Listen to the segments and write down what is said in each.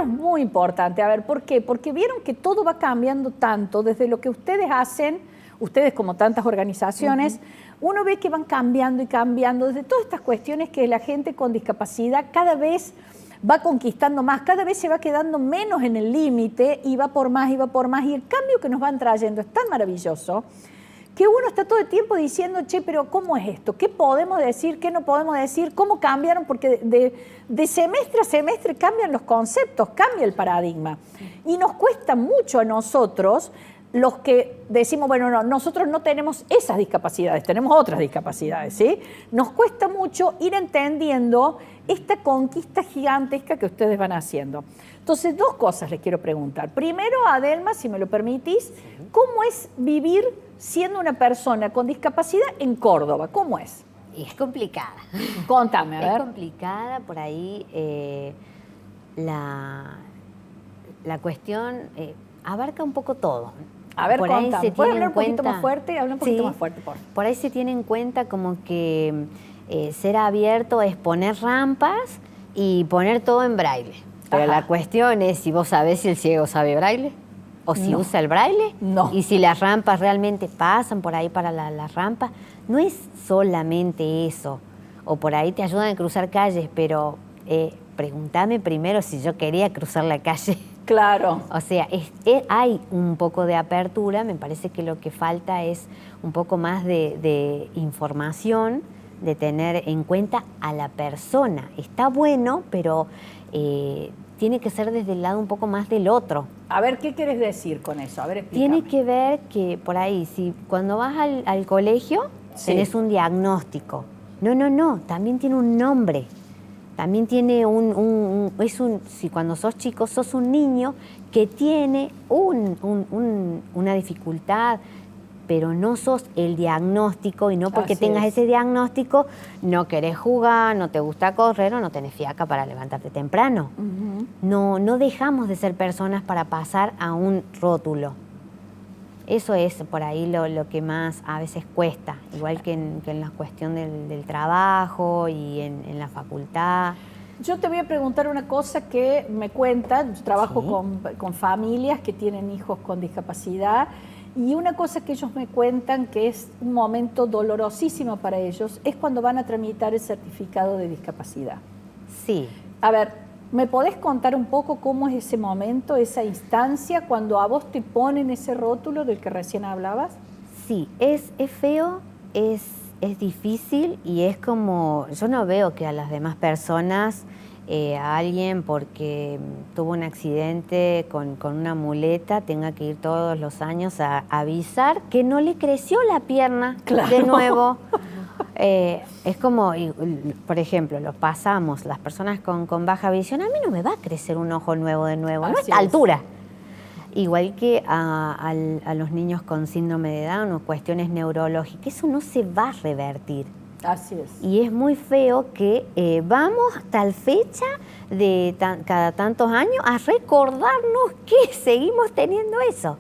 otro es muy importante. A ver, ¿por qué? Porque vieron que todo va cambiando tanto desde lo que ustedes hacen, ustedes como tantas organizaciones, uno ve que van cambiando y cambiando, desde todas estas cuestiones que la gente con discapacidad cada vez va conquistando más, cada vez se va quedando menos en el límite y va por más, y va por más. Y el cambio que nos van trayendo es tan maravilloso que uno está todo el tiempo diciendo, che, pero ¿cómo es esto? ¿Qué podemos decir? ¿Qué no podemos decir? ¿Cómo cambiaron? Porque de semestre a semestre cambian los conceptos, cambia el paradigma. Y nos cuesta mucho a nosotros, los que decimos, bueno, no, nosotros no tenemos esas discapacidades, tenemos otras discapacidades, ¿sí? Nos cuesta mucho ir entendiendo esta conquista gigantesca que ustedes van haciendo. Entonces, dos cosas les quiero preguntar. Primero, Adelma, si me lo permitís, ¿cómo es vivir siendo una persona con discapacidad en Córdoba? ¿Cómo es? Y es complicada. Contame, a ver. Es complicada, por ahí la cuestión abarca un poco todo. A ver, por contame. ahí se ¿Puedes tiene hablar en un poquito cuenta, más fuerte? Habla un poquito sí, más fuerte, por favor. Por ahí se tiene en cuenta como que ser abierto es poner rampas y poner todo en braille. Pero la cuestión es si vos sabés si el ciego sabe braille o si usa el braille. No. Y si las rampas realmente pasan por ahí para las rampas. No es solamente eso. O por ahí te ayudan a cruzar calles, pero pregúntame primero si yo quería cruzar la calle. Claro. O sea, hay un poco de apertura, me parece que lo que falta es un poco más de información, de tener en cuenta a la persona. Está bueno, pero tiene que ser desde el lado un poco más del otro. A ver, ¿qué quieres decir con eso? A ver, explícame. Tiene que ver que por ahí, si cuando vas al colegio, tenés un diagnóstico. No, también tiene un nombre. También tiene si cuando sos chico sos un niño que tiene una dificultad, pero no sos el diagnóstico y no porque tengas ese diagnóstico no querés jugar, no te gusta correr o no tenés fiaca para levantarte temprano. No dejamos de ser personas para pasar a un rótulo. Eso es por ahí lo que más a veces cuesta, igual que en la cuestión del trabajo y en la facultad. Yo te voy a preguntar una cosa que me cuentan. Yo trabajo con familias que tienen hijos con discapacidad y una cosa que ellos me cuentan que es un momento dolorosísimo para ellos es cuando van a tramitar el certificado de discapacidad. Sí. A ver, ¿me podés contar un poco cómo es ese momento, esa instancia, cuando a vos te ponen ese rótulo del que recién hablabas? Sí, es feo, es difícil y es como, yo no veo que a las demás personas, a alguien porque tuvo un accidente con una muleta, tenga que ir todos los años a avisar que no le creció la pierna de nuevo. Es como, por ejemplo, las personas con baja visión, a mí no me va a crecer un ojo nuevo de nuevo, no a esta altura. Igual que a los niños con síndrome de Down o cuestiones neurológicas, eso no se va a revertir. Así es. Y es muy feo que vamos tal fecha de cada tantos años a recordarnos que seguimos teniendo eso.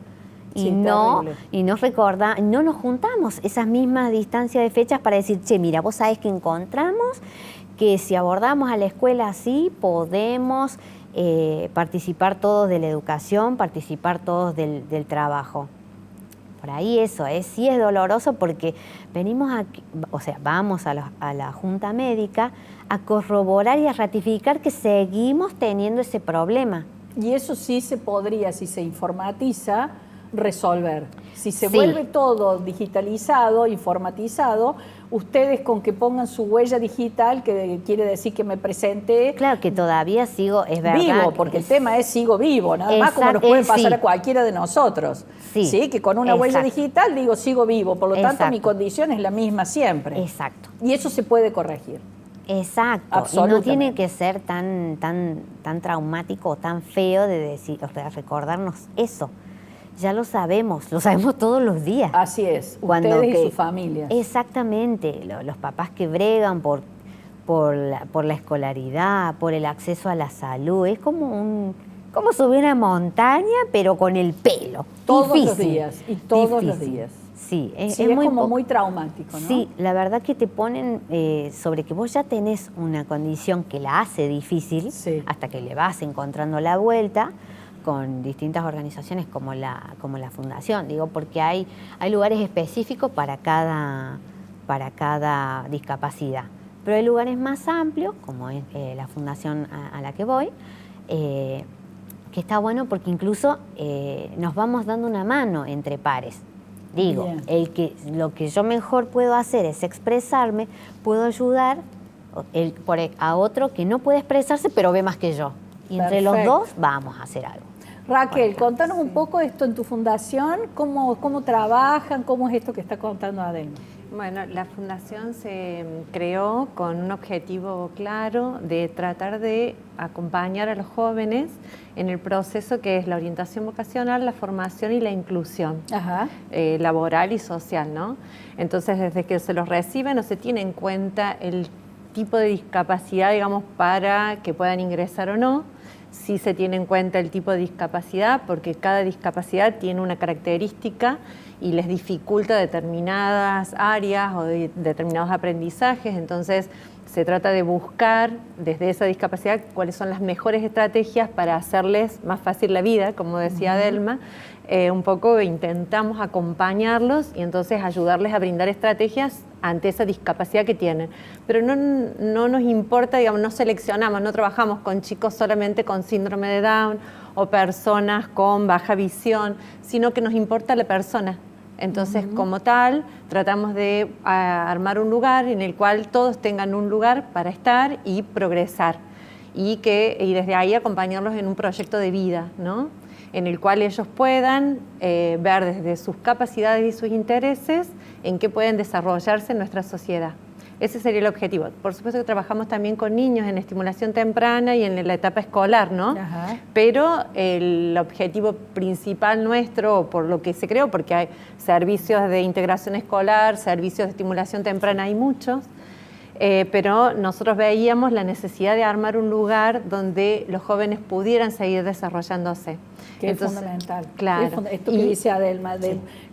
Y no nos juntamos esas mismas distancias de fechas para decir, che, mira, vos sabés que encontramos que si abordamos a la escuela así, podemos participar todos de la educación, participar todos del trabajo. Por ahí eso sí es doloroso porque venimos vamos a la Junta Médica a corroborar y a ratificar que seguimos teniendo ese problema. Y eso sí se podría, si se informatiza, resolver. Si se vuelve todo digitalizado, informatizado, ustedes con que pongan su huella digital, que quiere decir que me presenté. Claro que todavía sigo, es verdad. Vivo, porque el tema es sigo vivo, nada más como nos puede pasar a cualquiera de nosotros. Sí, que con una huella digital digo sigo vivo, por lo tanto mi condición es la misma siempre. Exacto. Y eso se puede corregir. Exacto. Y no tiene que ser tan traumático o tan feo de recordarnos eso. Ya lo sabemos todos los días. Así es, ustedes y sus familias. Exactamente, los papás que bregan por la escolaridad, por el acceso a la salud, es como subir una montaña, pero con el pelo. Todos los días, y todos los días. Sí, Sí, es muy como muy traumático, ¿no? Sí, la verdad que te ponen sobre que vos ya tenés una condición que la hace difícil, Sí. hasta que le vas encontrando la vuelta con distintas organizaciones como la Fundación, digo, porque hay lugares específicos para cada discapacidad. Pero hay lugares más amplios, como es la Fundación a la que voy, que está bueno porque incluso nos vamos dando una mano entre pares. Digo, lo que yo mejor puedo hacer es expresarme, puedo ayudar a otro que no puede expresarse, pero ve más que yo. Y entre los dos vamos a hacer algo. Raquel, contanos un poco esto en tu fundación, cómo trabajan, cómo es esto que está contando Adelma. Bueno, la fundación se creó con un objetivo claro de tratar de acompañar a los jóvenes en el proceso que es la orientación vocacional, la formación y la inclusión laboral y social, ¿no? Entonces, desde que se los recibe no se tiene en cuenta el tipo de discapacidad, digamos, para que puedan ingresar o no. Sí se tiene en cuenta el tipo de discapacidad porque cada discapacidad tiene una característica y les dificulta determinadas áreas o determinados aprendizajes. Entonces se trata de buscar desde esa discapacidad cuáles son las mejores estrategias para hacerles más fácil la vida, como decía Adelma. Un poco intentamos acompañarlos y entonces ayudarles a brindar estrategias ante esa discapacidad que tienen. Pero no nos importa, digamos, no seleccionamos, no trabajamos con chicos solamente con síndrome de Down o personas con baja visión, sino que nos importa la persona. Entonces, como tal, tratamos de armar un lugar en el cual todos tengan un lugar para estar y progresar. Y desde ahí acompañarlos en un proyecto de vida, ¿no? En el cual ellos puedan ver desde sus capacidades y sus intereses en qué pueden desarrollarse en nuestra sociedad. Ese sería el objetivo. Por supuesto que trabajamos también con niños en estimulación temprana y en la etapa escolar, ¿no? Pero el objetivo principal nuestro, por lo que se creó, porque hay servicios de integración escolar, servicios de estimulación temprana, hay muchos, pero nosotros veíamos la necesidad de armar un lugar donde los jóvenes pudieran seguir desarrollándose. Que es fundamental. Claro. Esto que dice Adelma,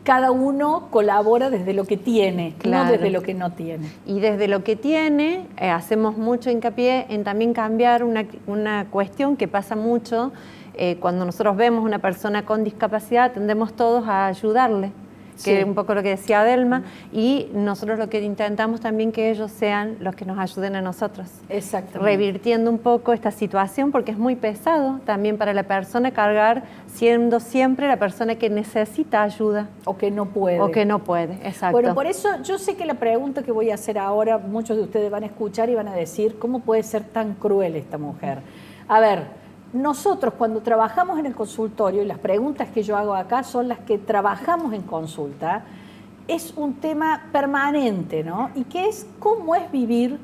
cada uno colabora desde lo que tiene, no desde lo que no tiene. Y desde lo que tiene, hacemos mucho hincapié en también cambiar una cuestión que pasa mucho. Cuando nosotros vemos una persona con discapacidad, tendemos todos a ayudarle, que es un poco lo que decía Adelma, y nosotros lo que intentamos también que ellos sean los que nos ayuden a nosotros. Exactamente. Revirtiendo un poco esta situación, porque es muy pesado también para la persona cargar, siendo siempre la persona que necesita ayuda. O que no puede. O que no puede, exacto. Bueno, por eso yo sé que la pregunta que voy a hacer ahora, muchos de ustedes van a escuchar y van a decir, ¿cómo puede ser tan cruel esta mujer? A ver, nosotros cuando trabajamos en el consultorio, y las preguntas que yo hago acá son las que trabajamos en consulta, es un tema permanente, ¿no? Y que es cómo es vivir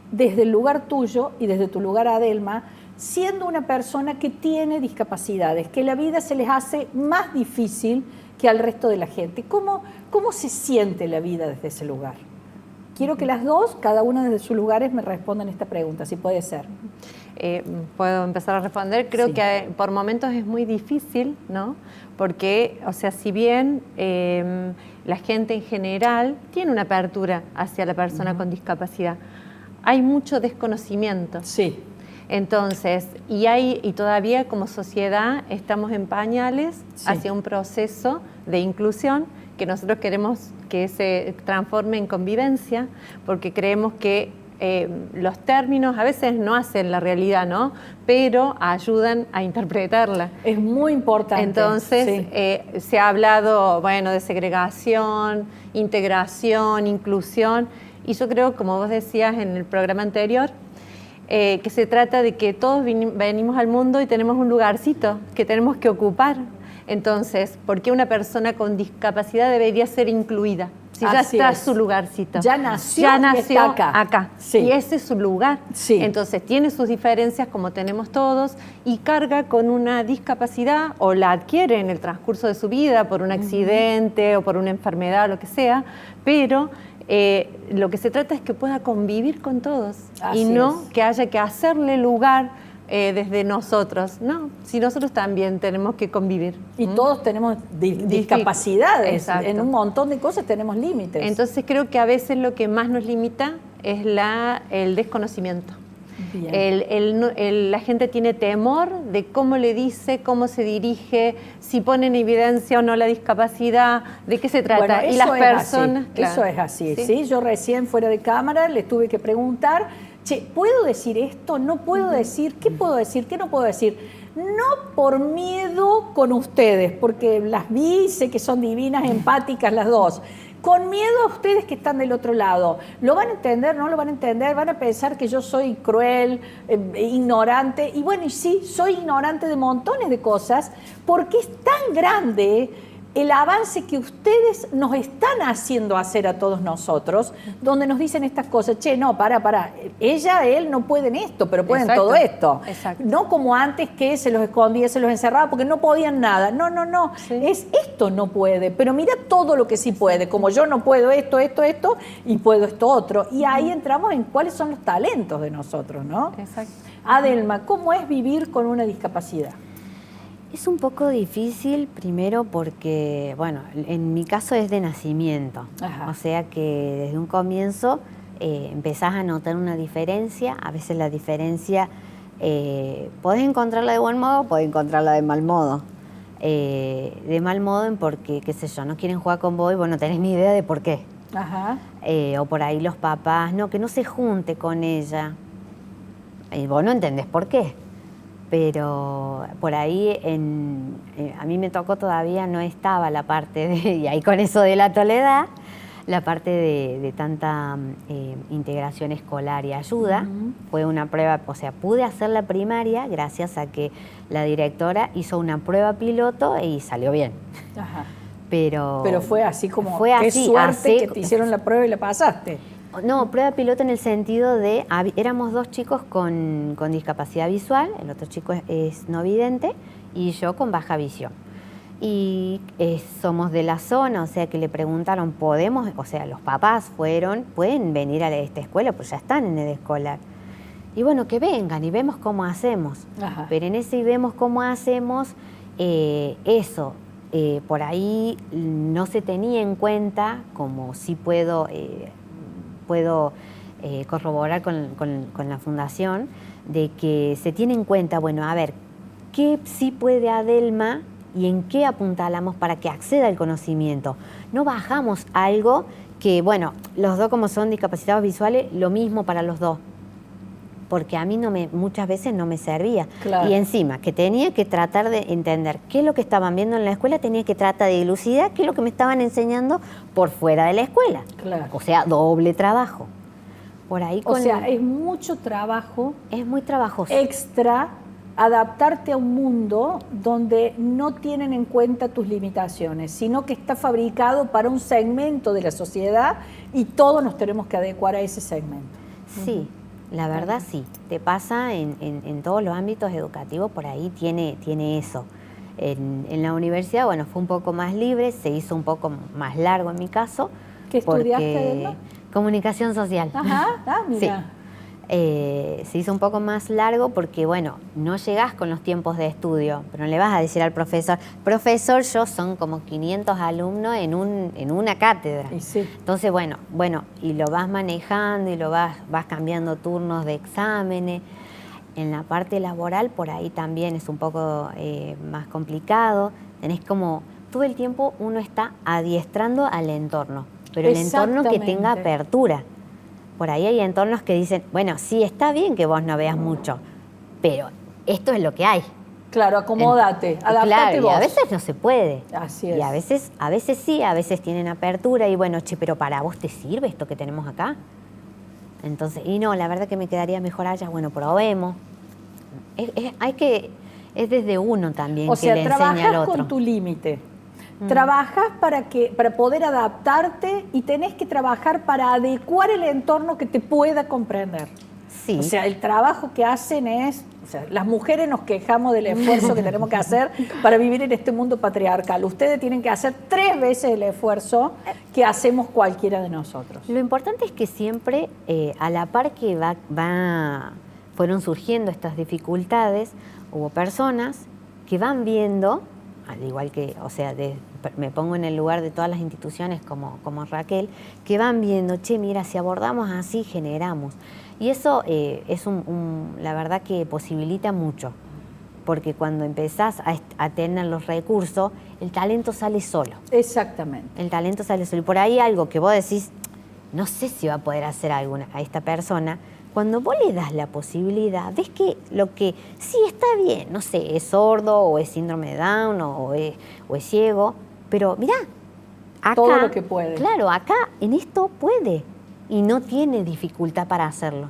desde el lugar tuyo y desde tu lugar, Adelma, siendo una persona que tiene discapacidades, que la vida se les hace más difícil que al resto de la gente. ¿Cómo se siente la vida desde ese lugar? Quiero que las dos, cada una desde sus lugares, me respondan esta pregunta, si puede ser. Puedo empezar a responder. Creo que por momentos es muy difícil, ¿no? Porque, o sea, si bien la gente en general tiene una apertura hacia la persona con discapacidad, hay mucho desconocimiento. Sí. Entonces, y todavía como sociedad estamos en pañales hacia un proceso de inclusión que nosotros queremos que se transforme en convivencia, porque creemos que los términos a veces no hacen la realidad, ¿no? Pero ayudan a interpretarla. Es muy importante. Entonces, se ha hablado, bueno, de segregación, integración, inclusión, y yo creo, como vos decías en el programa anterior, que se trata de que todos venimos al mundo y tenemos un lugarcito que tenemos que ocupar. Entonces, ¿por qué una persona con discapacidad debería ser incluida? Si ya está su lugarcito. Ya nació acá. Sí. Y ese es su lugar. Sí. Entonces, tiene sus diferencias como tenemos todos y carga con una discapacidad o la adquiere en el transcurso de su vida por un accidente o por una enfermedad, lo que sea, pero lo que se trata es que pueda convivir con todos y no que haya que hacerle lugar desde nosotros. No, si nosotros también tenemos que convivir. Y todos tenemos discapacidades. Exacto. En un montón de cosas tenemos límites. Entonces creo que a veces lo que más nos limita es el desconocimiento. La gente tiene temor de cómo le dice, cómo se dirige, si pone en evidencia o no la discapacidad, de qué se trata. Bueno, y las personas... Claro. Eso es así, ¿sí? Yo recién fuera de cámara les tuve que preguntar, che, ¿puedo decir esto? ¿No puedo decir? ¿Qué puedo decir? ¿Qué no puedo decir? No por miedo con ustedes, porque las vi, sé que son divinas, empáticas las dos. Con miedo a ustedes que están del otro lado. ¿Lo van a entender? ¿No lo van a entender? ¿Van a pensar que yo soy cruel, ignorante? Y bueno, y sí, soy ignorante de montones de cosas, porque es tan grande el avance que ustedes nos están haciendo hacer a todos nosotros, donde nos dicen estas cosas, che, no, para, él no pueden esto, pero pueden todo esto. Exacto. No como antes que se los escondía, se los encerraba porque no podían nada. No, Sí. es esto no puede, pero mira todo lo que sí puede, como yo no puedo esto, y puedo esto otro. Y ahí entramos en cuáles son los talentos de nosotros, ¿no? Exacto. Adelma, ¿cómo es vivir con una discapacidad? Es un poco difícil, primero porque, bueno, en mi caso es de nacimiento. Ajá. O sea que desde un comienzo empezás a notar una diferencia. A veces la diferencia podés encontrarla de buen modo, podés encontrarla de mal modo. De mal modo en porque, qué sé yo, no quieren jugar con vos y vos no tenés ni idea de por qué. Ajá. O por ahí los papás, no, que no se junte con ella. Y vos no entendés por qué. Pero por ahí a mí me tocó todavía, no estaba la parte de, y ahí con eso de la Toledad, la parte de tanta integración escolar y ayuda. Fue una prueba, o sea, pude hacer la primaria gracias a que la directora hizo una prueba piloto y salió bien. Ajá. Pero fue así como, fue qué así, suerte que te hicieron la prueba y la pasaste. No, prueba piloto en el sentido de, éramos dos chicos con discapacidad visual, el otro chico es no vidente y yo con baja visión. Y somos de la zona, o sea que le preguntaron, ¿podemos? O sea, los papás pueden venir a esta escuela, pues ya están en edad escolar. Y bueno, que vengan y vemos cómo hacemos. Ajá. Pero en ese y vemos cómo hacemos, por ahí no se tenía en cuenta, como sí puedo corroborar con la fundación, de que se tiene en cuenta, bueno, a ver, ¿qué sí puede Adelma y en qué apuntalamos para que acceda al conocimiento? No bajamos algo que, bueno, los dos como son discapacitados visuales, lo mismo para los dos, porque a mí muchas veces no me servía. Claro. Y encima, que tenía que tratar de entender qué es lo que estaban viendo en la escuela, tenía que tratar de dilucidar qué es lo que me estaban enseñando por fuera de la escuela. Claro. O sea, doble trabajo. Por ahí O sea, es mucho trabajo es muy trabajoso. extra adaptarte a un mundo donde no tienen en cuenta tus limitaciones, sino que está fabricado para un segmento de la sociedad y todos nos tenemos que adecuar a ese segmento. Sí, la verdad sí. Te pasa en todos los ámbitos educativos, por ahí tiene eso. En la universidad, bueno, fue un poco más libre, se hizo un poco más largo en mi caso. ¿Qué estudiaste, porque Adelma? Comunicación social. Ajá, mira. Sí. Se hizo un poco más largo porque, bueno, no llegás con los tiempos de estudio, pero no le vas a decir al profesor, yo son como 500 alumnos en una cátedra. Y sí. Entonces, bueno, y lo vas manejando y lo vas cambiando turnos de exámenes. En la parte laboral, por ahí también es un poco más complicado. Tenés como, todo el tiempo uno está adiestrando al entorno, pero el entorno que tenga apertura. Por ahí hay entornos que dicen, bueno, sí, está bien que vos no veas mucho, pero esto es lo que hay. Claro, acomódate, adaptate claro, vos. y a veces no se puede. Así es. Y a veces sí, a veces tienen apertura y bueno, che, pero ¿para vos te sirve esto que tenemos acá? Entonces, y no, la verdad que me quedaría mejor allá, bueno, probemos. Es desde uno también O sea, que le enseña al trabajas otro. con tu límite. Trabajas para poder adaptarte y tenés que trabajar para adecuar el entorno que te pueda comprender. Sí. O sea, el trabajo que hacen es... O sea, las mujeres nos quejamos del esfuerzo que tenemos que hacer para vivir en este mundo patriarcal. Ustedes tienen que hacer 3 veces el esfuerzo que hacemos cualquiera de nosotros. Lo importante es que siempre, a la par que va fueron surgiendo estas dificultades, hubo personas que van viendo, al igual que, o sea, me pongo en el lugar de todas las instituciones como Raquel, que van viendo, che, mira, si abordamos así, generamos. Y eso es la verdad que posibilita mucho, porque cuando empezás a tener los recursos, el talento sale solo. Exactamente. El talento sale solo. Y por ahí algo que vos decís, no sé si va a poder hacer algo a esta persona, cuando vos le das la posibilidad, ves que lo que sí está bien, no sé, es sordo o es síndrome de Down o es ciego, pero mirá, acá, todo lo que puede. Claro, acá en esto puede y no tiene dificultad para hacerlo.